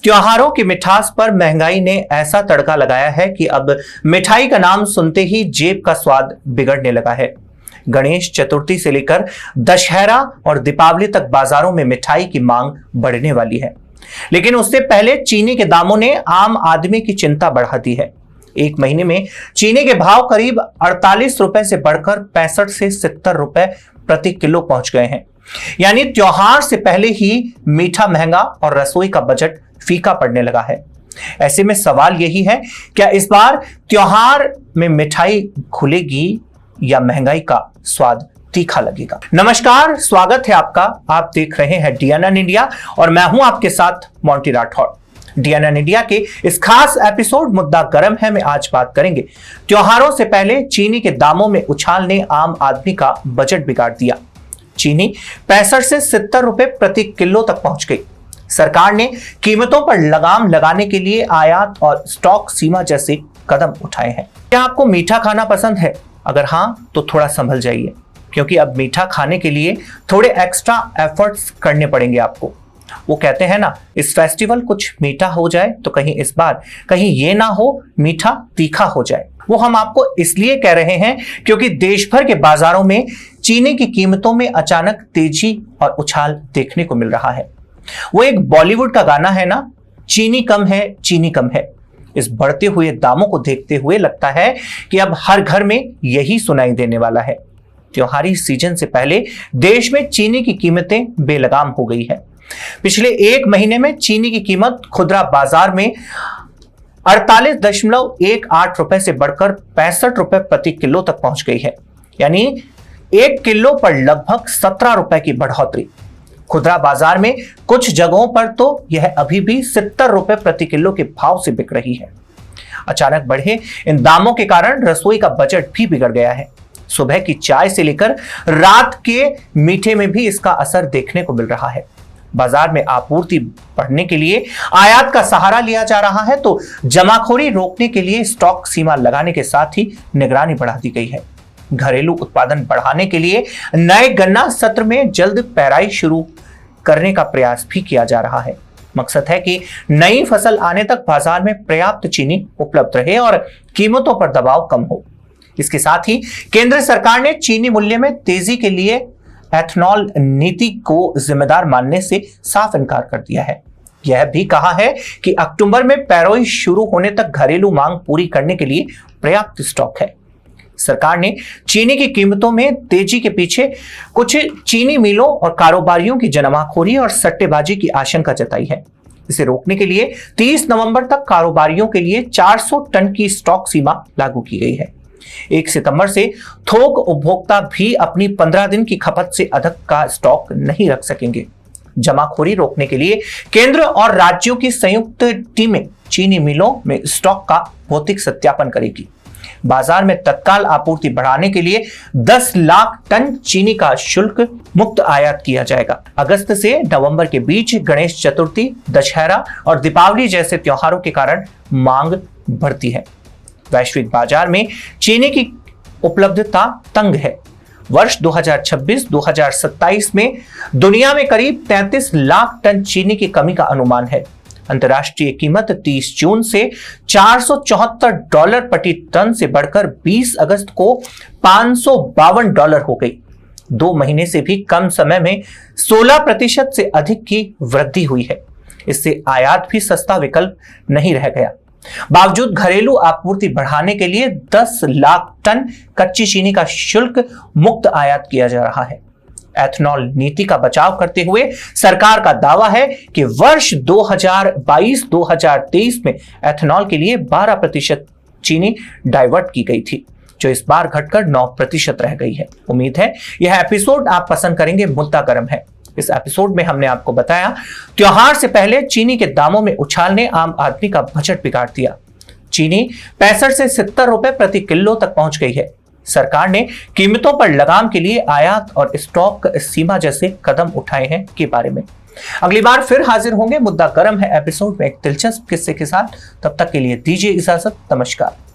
त्योहारों की मिठास पर महंगाई ने ऐसा तड़का लगाया है कि अब मिठाई का नाम सुनते ही जेब का स्वाद बिगड़ने लगा है। गणेश चतुर्थी से लेकर दशहरा और दीपावली तक बाजारों में मिठाई की मांग बढ़ने वाली है, लेकिन उससे पहले चीनी के दामों ने आम आदमी की चिंता बढ़ा दी है। एक महीने में चीनी के भाव करीब 48 रुपए से बढ़कर 65 से 70 रुपए प्रति किलो पहुंच गए हैं। यानी त्योहार से पहले ही मीठा महंगा और रसोई का बजट फीका पड़ने लगा है। ऐसे में सवाल यही है, क्या इस बार त्योहार में मिठाई खुलेगी या महंगाई का स्वाद तीखा लगेगा? नमस्कार, स्वागत है आपका। आप देख रहे हैं DNN इंडिया और मैं हूं आपके साथ मोंटी राठौर। DNN इंडिया के इस खास एपिसोड मुद्दा गर्म है में आज बात करेंगे त्योहारों से पहले चीनी के दामों में उछाल ने आम आदमी का बजट बिगाड़ दिया। चीनी 65 से 70 रुपए प्रति किलो तक पहुंच गई। सरकार ने कीमतों पर लगाम लगाने के लिए आयात और स्टॉक सीमा जैसे कदम उठाए हैं। क्या आपको मीठा खाना पसंद है? अगर हाँ, तो थोड़ा संभल जाइए, क्योंकि अब मीठा खाने के लिए थोड़े एक्स्ट्रा एफर्ट्स करने पड़ेंगे आपको। वो कहते हैं ना, इस फेस्टिवल कुछ मीठा हो जाए तो कहीं इस बार कहीं ये ना हो मीठा तीखा हो जाए। वो हम आपको इसलिए कह रहे हैं क्योंकि देश भर के बाजारों में चीनी की कीमतों में अचानक तेजी और उछाल देखने को मिल रहा है। वो एक बॉलीवुड का गाना है ना, चीनी कम है, चीनी कम है। इस बढ़ते हुए दामों को देखते हुए लगता है कि अब हर घर में यही सुनाई देने वाला है। त्योहारी सीजन से पहले देश में चीनी की कीमतें बेलगाम हो गई है। पिछले एक महीने में चीनी की कीमत खुदरा बाजार में 48.18 रुपए से बढ़कर 65 रुपए प्रति किलो तक पहुंच गई है। यानी 1 किलो पर लगभग 17 रुपए की बढ़ोतरी। खुदरा बाजार में कुछ जगहों पर तो यह अभी भी 70 रुपए प्रति किलो के भाव से बिक रही है। अचानक बढ़े इन दामों के कारण रसोई का बजट भी बिगड़ गया है। सुबह की चाय से लेकर रात के मीठे में भी इसका असर देखने को मिल रहा है। बाजार में आपूर्ति बढ़ने के लिए आयात का सहारा लिया जा रहा है, तो जमाखोरी रोकने के लिए स्टॉक सीमा लगाने के साथ ही निगरानी बढ़ा दी गई है। घरेलू उत्पादन बढ़ाने के लिए नए गन्ना सत्र में जल्द पेराई शुरू करने का प्रयास भी किया जा रहा है। मकसद है कि नई फसल आने तक बाजार में पर्याप्त चीनी उपलब्ध रहे और कीमतों पर दबाव कम हो। इसके साथ ही केंद्र सरकार ने चीनी मूल्य में तेजी के लिए एथनॉल नीति को जिम्मेदार मानने से साफ इनकार कर दिया है। यह भी कहा है कि अक्टूबर में पेरोई शुरू होने तक घरेलू मांग पूरी करने के लिए पर्याप्त स्टॉक है। सरकार ने चीनी की कीमतों में तेजी के पीछे कुछ चीनी मिलों और कारोबारियों की जमाखोरी और सट्टेबाजी की आशंका जताई है। इसे रोकने के लिए 30 नवंबर तक कारोबारियों के लिए 400 टन की स्टॉक सीमा लागू की गई है। 1 सितंबर से थोक उपभोक्ता भी अपनी 15 दिन की खपत से अधिक का स्टॉक नहीं रख सकेंगे। जमाखोरी रोकने के लिए केंद्र और राज्यों की संयुक्त टीमें चीनी मिलों में स्टॉक का भौतिक सत्यापन करेगी। बाजार में तत्काल आपूर्ति बढ़ाने के लिए 10 लाख टन चीनी का शुल्क मुक्त आयात किया जाएगा। अगस्त से नवंबर के बीच गणेश चतुर्थी, दशहरा और दीपावली जैसे त्योहारों के कारण मांग बढ़ती है। वैश्विक बाजार में चीनी की उपलब्धता तंग है। वर्ष 2026-2027 में दुनिया में करीब 33 लाख टन चीनी की कमी का अनुमान है। अंतर्राष्ट्रीय कीमत 30 जून से $474 प्रति टन से बढ़कर 20 अगस्त को $552 हो गई। 2 महीने से भी कम समय में 16% से अधिक की वृद्धि हुई है। इससे आयात भी सस्ता विकल्प नहीं रह गया। बावजूद घरेलू आपूर्ति बढ़ाने के लिए 10 लाख टन कच्ची चीनी का शुल्क मुक्त आयात किया जा रहा है। एथनॉल नीति का बचाव करते हुए सरकार का दावा है कि वर्ष 2022-2023 में एथनॉल के लिए 12% चीनी डाइवर्ट की गई थी, जो इस बार घटकर 9% रह गई है। उम्मीद है यह एपिसोड आप पसंद करेंगे। मुद्दा गर्म है। इस एपिसोड में हमने आपको बताया त्योहार से पहले चीनी के दामों में उछाल ने आम आदमी का बजट बिगाड़ दिया। चीनी 65 से 70 रुपए प्रति किलो तक पहुंच गई है। सरकार ने कीमतों पर लगाम के लिए आयात और स्टॉक सीमा जैसे कदम उठाए हैं के बारे में। अगली बार फिर हाजिर होंगे मुद्दा गर्म है एपिसोड में एक दिलचस्प किस्से के साथ। तब तक के लिए दीजिए इजाजत। नमस्कार।